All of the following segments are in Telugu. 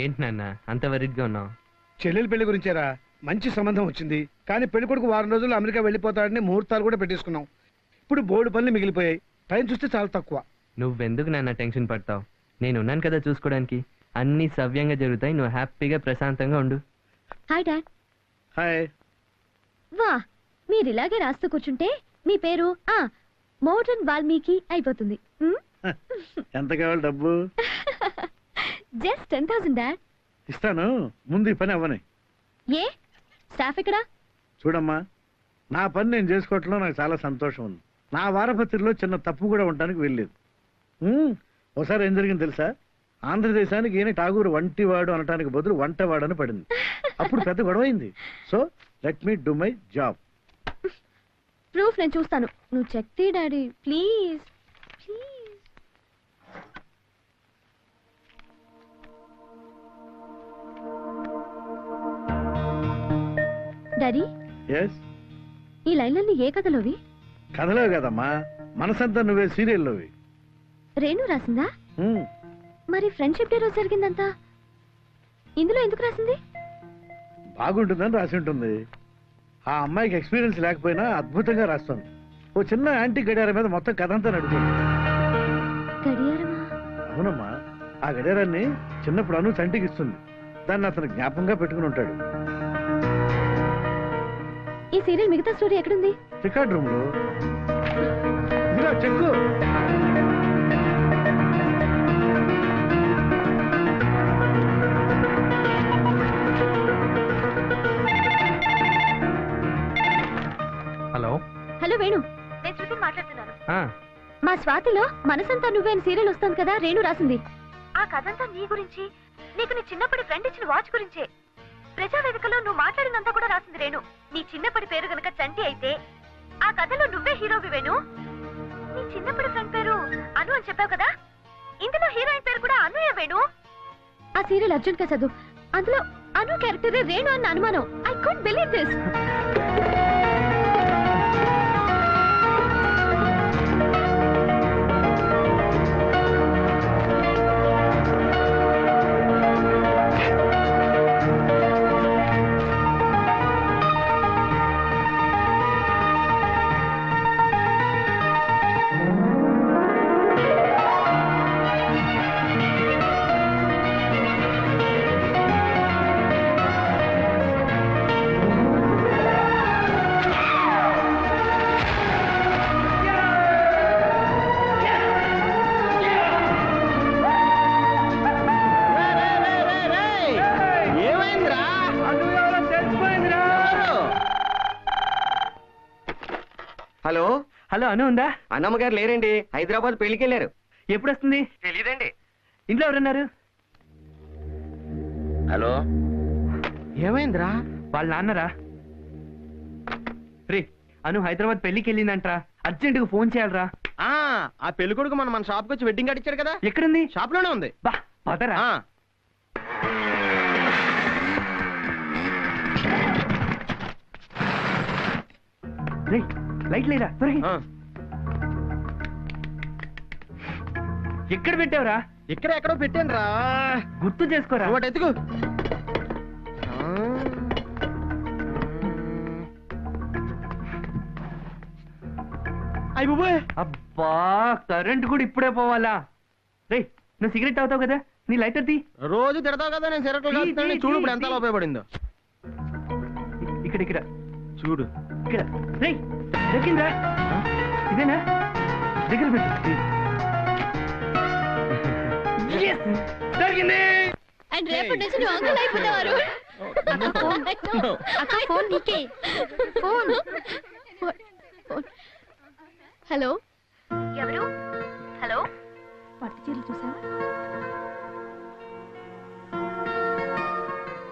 ఏంటి నాన్న అంత వరిగ్గా ఉన్నావు? చెల్లెలి పెళ్లి గురించేరా. మంచి సంబంధం వచ్చింది, కానీ పెళ్లి కొడుకు వారం రోజులు అమెరికా వెళ్ళిపోతాడని ముహూర్తాలు కూడా పెట్టేసుకున్నాం. ఇప్పుడు బోర్డు పనులు మిగిలిపోయాయి. టైం చూస్తే చాలా తక్కువ. నువ్వెందుకు నాన్న టెన్షన్ పడతావు? నేను ఉన్నాను కదా చూసుకోవడానికి. అన్ని సవ్యంగా జరుగుతాయి. నువ్వు హ్యాపీగా ప్రశాంతంగా ఉండు. Hi dad. హాయ్. వా, మీరు ఇలాగే రాస్తూ కూర్చుంటే మీ పేరు మోడర్న్ వాల్మీకి అయిపోతుంది. ఎంత కావాలి డబ్బు? Just 10,000 dad. ఇస్తాను, ముందు ఈ పని అవ్వని. ఏ స్టాఫ్ ఎక్కడా? చూడమ్మా, నా పని నేను చేసుకోవటంలో నాకు చాలా సంతోషం ఉంది. నా వారపత్రిలో చిన్న తప్పు కూడా ఉండడానికి వెళ్ళలేదు. ఒకసారి ఏం జరిగింది తెలుసా? ఆంధ్రదేశానికి ఈయన ఠాగూర్ వంటివాడు అనటానికి బదులు వంటవాడు అని పడింది. అప్పుడు పెద్ద గొడవైంది. So let me do my job. Proof నేను చూస్తాను. నువ్వు చెక్ తీ డాడీ ప్లీజ్. డాడీ, ఈ లైన్లన్నీ ఏ కథలోవి? కథలో కదమ్మా, మనసంతా నువ్వే సీరియల్లోవి. రేణు రాసిందా? మరి ఫ్రెండ్షిప్ డే రోజు జరిగిందంతా ఇందులో ఎందుకు రాసింది? బాగుంటుందని రాసి ఉంటుంది. ఆ అమ్మాయికి ఎక్స్పీరియన్స్ లేకపోయినా అద్భుతంగా రాస్తుంది. ఓ చిన్న యాంటీ గడియారం మీద మొత్తం కథ అంతా నడుస్తుంది. గడియారమా? అవునమ్మా, ఆ గడియారాన్ని చిన్నప్పుడు అను చంటికి ఇస్తుంది. దాన్ని అతను జ్ఞాపకంగా పెట్టుకుని ఉంటాడు. ఈ సీరియల్ మిగతా స్టోరీ ఎక్కడుంది? రికార్డ్ రూమ్ లో. చెక్కు. హలో హలో వేణు, నేను శృతిని మాట్లాడుతున్నాను. మా స్వాతిలో మనసంతా నువ్వే సీరియల్ వస్తుంది కదా, రేణు రాసింది. ఆ కథంతా నీ గురించి, నీకు నీ చిన్నప్పటి ఫ్రెండ్ ఇచ్చిన వాచ్ గురించే. ప్రజావేదికలో నువ్వు మాట్లాడినంతా కూడా రాసింది రేణు. నీ చిన్నప్పటి పేరు గనక చంటి అయితే ఆ కథలో నువ్వే హీరోవి వేణు. నీ చిన్నప్పటి ఫ్రెండ్ పేరు అను అని చెప్పావు కదా, ఇందులో హీరోయిన్ పేరు కూడా అనుయే వేణు. ఆ సీరియల్ అర్జున్ గా చదువు. అందులో అను క్యారెక్టర్ రేణు అన్న అనుమానం. I could believe this. Hello hello, Anu ఉందా? అన్నమ్మ గారు లేరండి, హైదరాబాద్ పెళ్లికి వెళ్ళారు. ఎప్పుడు వస్తుంది? తెలీదండి. ఇంట్లో ఎవరున్నారు? హలో, ఏమైందిరా? వాళ్ళ నాన్నరా? రే, అను హైదరాబాద్ పెళ్లికి వెళ్ళిందంట్రా, అర్జెంట్ గా ఫోన్ చేయాలరా. ఆ పెళ్లి కొడుకు మన షాప్ కి వచ్చి వెడ్డింగ్ కార్డు ఇచ్చాడు కదా. ఎక్కడుంది? షాప్ లోనే ఉంది. బా పదరా. రే, లైట్ లేరా? ఎక్కడ పెట్టావురా? ఇక్కడ ఎక్కడో పెట్టాను రా, గుర్తు చేసుకోరా. ఒకటి ఎత్తుకు. అబ్బా, కరెంట్ కూడా ఇప్పుడే పోవాలా? రే, నువ్వు సిగరెట్ తాగుతావు కదా, నీ లైటర్ తీ. రోజు తిడతావు కదా నేను సిగరెట్లు కాల్చుతానని. చూడు ఇప్పుడు ఎంత ఉపయోగపడిందో. ఇక్కడ ఇక్కడ చూడు ఇక్కడ. రేయ్, దొరికిందా? ఇదేనా? దగ్గర పెట్టు. Yes! దొరికింది. అండ్ రేపటి నుంచి నువ్వు అంకుల్ అయిపోతావారు. అక్క ఫోన్ నీకే. ఫోన్. హలో, ఎవరు? హలో, పట్టు చీరలు చూసావా?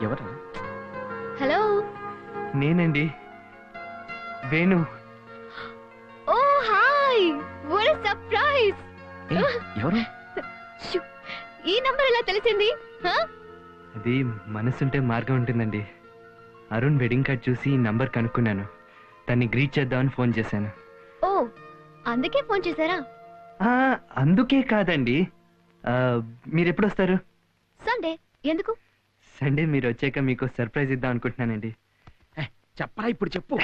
ఎవరు? హలో, నేనండి, వేణు. ఓ హాయ్, వాట్ ఎ సర్ప్రైజ్. ఎవరు? ఈ నంబర్ ఎలా తెలిసింది? అది మనసుంటే మార్గం ఉంటుందండి. అరుణ్ వెడ్డింగ్ కార్డ్ చూసి ఈ నంబర్ కనుక్కున్నాను. తన్ని గ్రీట్ చేద్దామని ఫోన్ చేశాను. ఓ, అందుకే ఫోన్ చేశారా? అందుకే కాదండి. మీరు ఎప్పుడు వస్తారు? సండే. ఎందుకు? సండే మీరు వచ్చాక మీకు సర్ప్రైజ్ ఇద్దాం అనుకుంటున్నానండి. చెప్పరా ఇప్పుడు చెప్పు.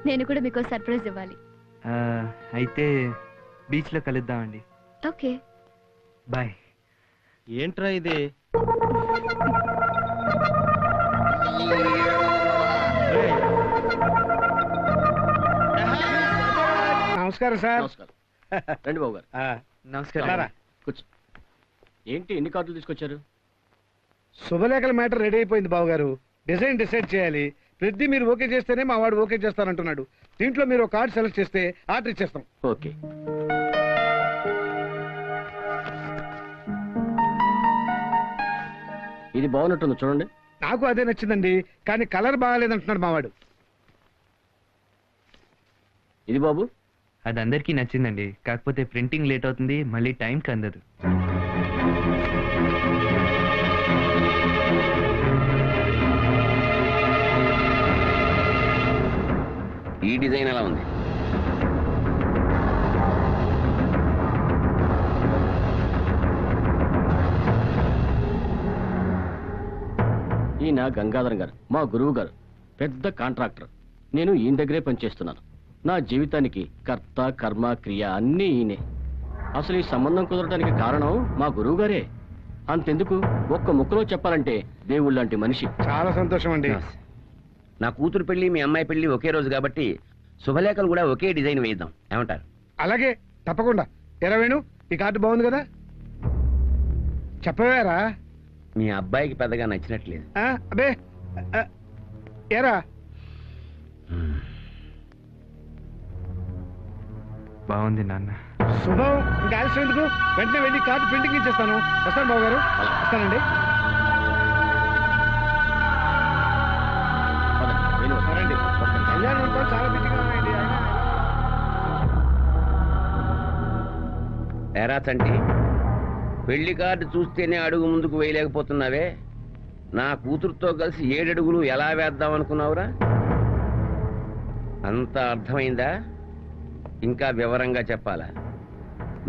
నేను కూడా మీకు సర్ప్రైజ్ ఇవ్వాలి. అయితే బీచ్లో కలుద్దామండి. Okay, bye. ఏంట్రా ఇది? నమస్కారం సార్. నమస్కారం. రండి బాబు గారు. నమస్కారం. కూర్చో. ఏంటి ఎన్ని కార్డులు తీసుకొచ్చారు? శుభలేఖల మ్యాటర్ రెడీ అయిపోయింది బాబు గారు. డిజైన్ డిసైడ్ చేయాలి. ప్రతి మీరు ఓకే చేస్తేనే మా వాడు ఓకే చేస్తానంటున్నాడు. దీంట్లో మీరు ఒక కార్డు సెలెక్ట్ చేస్తే ఆర్డర్ ఇచ్చేస్తాం. ఓకే. ఇది బాగున్నట్టుంది చూడండి. నాకు అదే నచ్చిందండి, కానీ కలర్ బాగాలేదంటున్నాడు మావాడు. ఇది బాబు. అది అందరికీ నచ్చిందండి, కాకపోతే ప్రింటింగ్ లేట్ అవుతుంది, మళ్ళీ టైంకి అందదు. ఈ డిజైన్ ఎలా ఉంది? ఈయన గంగాధరం గారు, మా గురువు గారు, పెద్ద కాంట్రాక్టర్. నేను ఈయన దగ్గరే పనిచేస్తున్నాను. నా జీవితానికి కర్త కర్మ క్రియ అన్నీ ఈయనే. అసలు ఈ సంబంధం కుదరడానికి కారణం మా గురువు గారే. అంతెందుకు, ఒక్క ముక్కలో చెప్పాలంటే దేవుళ్ళ లాంటి మనిషి. చాలా సంతోషం అండి. నా కూతురు పెళ్లి మీ అమ్మాయి పెళ్లి ఒకే రోజు కాబట్టి శుభలేఖలు కూడా ఒకే డిజైన్ వేద్దాం, ఏమంటారు? అలాగే, తప్పకుండా. ఎరవేణు, ఈ కార్డు బాగుంది కదా? చెప్పవేరా? మీ అబ్బాయికి పెద్దగా నచ్చినట్లేదు. అబే, ఎరా బాగుంది నాన్న. శుభం. ఇంకా ఆలస్యం ఎందుకు? వెంటనే వెళ్ళి కార్డు ప్రింటింగ్ ఇచ్చేస్తాను. వస్తాను బాబు గారు. వస్తానండి. సరేండి. కళ్యాణం అంతా చాలా బిజీగా ఉన్నాయండి. ఎరా చంటి, పెళ్లి కార్డు చూస్తేనే అడుగు ముందుకు వేయలేకపోతున్నావే. నా కూతురుతో కలిసి 7 అడుగులు ఎలా వేద్దాం అనుకున్నావురా? అంతా అర్థమైందా? ఇంకా వివరంగా చెప్పాలా?